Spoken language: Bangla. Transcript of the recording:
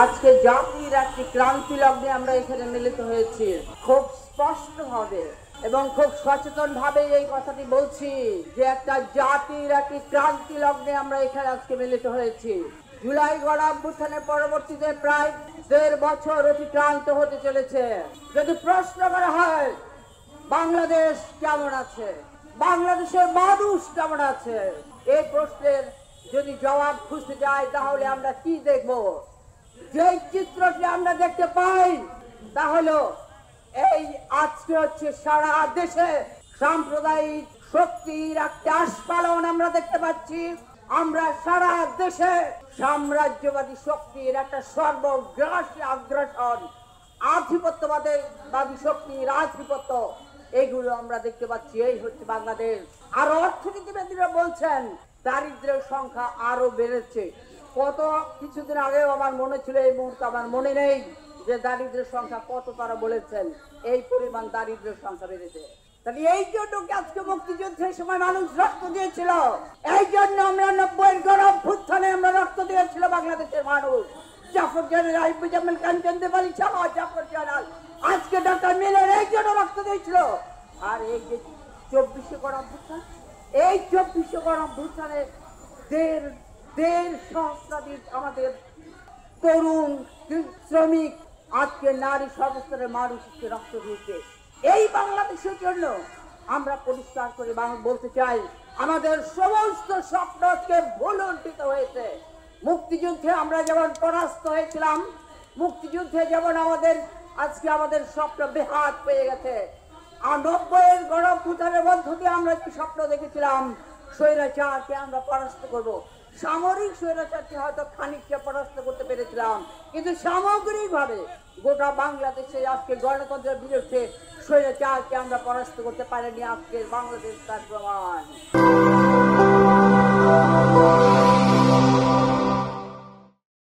আজকে জাতির একটি ক্রান্তি লগ্নে আমরা এখানে মিলিত হয়েছি। খুব স্পষ্ট ভাবে এবং খুব সচেতন ভাবে এই কথাটি বলছি যে একটা জাতির একটি ক্রান্তি লগ্নে আমরা এখানে আজকে মিলিত হয়েছি। জুলাই গণঅভ্যুত্থানের পরবর্তীতে প্রায় 1.5 বছর অতিক্রান্ত হতে চলেছে। যদি প্রশ্ন করা হয় বাংলাদেশ কেমন আছে, বাংলাদেশের মানুষ কেমন আছে, এই প্রশ্নের যদি জবাব খুঁজতে যাই তাহলে আমরা কি দেখব? যে চিত্রটি আমরা দেখতে পাই তা হলো এই আজকে হচ্ছে সারা দেশে সাম্প্রদায়িক শক্তির একটা আস্ফালন আমরা দেখতে পাচ্ছি। আমরা সারা দেশে সাম্রাজ্যবাদী শক্তির একটা সর্বগ্রাসী আগ্রাসন, আধিপত্যবাদী শক্তির আধিপত্য, এইগুলো আমরা দেখতে পাচ্ছি। এই হচ্ছে বাংলাদেশ। আর অর্থনীতিবিদরা বলছেন দারিদ্র্যের সংখ্যা আরো বেড়েছে। কত কিছুদিন আগেও আমার মনে ছিল, এই মুহূর্তে আমার মনে নেই যে দারিদ্র্যের সংখ্যা কত তারা বলেছেন। এই পরিমাণ দারিদ্র্যের সংখ্যা বেড়েছে। তাহলে এই জন্য আজকে মুক্তিযুদ্ধের সময় মানুষ রক্ত দিয়েছিল, এই জন্য আমরা 90-এর গণঅভ্যুত্থানে আমরা রক্ত দিয়েছিল বাংলাদেশের মানুষ। জাফর জেনারেল আইবুজামিল কাঞ্চন দেওয়ালি সহ জাফর জেনারেল আজকে ডক্টর মিলের এই জন্য রক্ত দিয়েছিল। আর এই যে 24শে গণঅভ্যুত্থান, এই 24শে গণঅভ্যুত্থানে 1.5 সহস্রাধিক আমাদের তরুণ শ্রমিক, আজকে নারী সর্বস্তরের মানুষকে রক্ত দিয়েছে। এই বাংলাদেশের জন্য আমরা পরিষ্কার করে বলতে চাই আমাদের সমস্ত স্বপ্নকে ভুলুণ্ঠিত হয়েছে। মুক্তিযুদ্ধে আমরা যেমন পরাস্ত হয়েছিলাম, মুক্তিযুদ্ধে যেমন আজকে আমাদের স্বপ্ন বেহাত হয়ে গেছে। আর 90-এর গণঅভ্যুত্থানের মধ্য দিয়ে আমরা একটি স্বপ্ন দেখেছিলাম স্বৈরাচারকে আমরা পরাস্ত করব। সামরিক স্বৈরাচারকে হয়তো খানিকটা পরাস্ত করতে পেরেছিলাম, কিন্তু সামগ্রিকভাবে গোটা বাংলাদেশে আজকে গণতন্ত্রের বিরুদ্ধে স্বৈরাচারকে আমরা পরাস্ত করতে পারিনি। আজকে বাংলাদেশ তার প্রমাণ।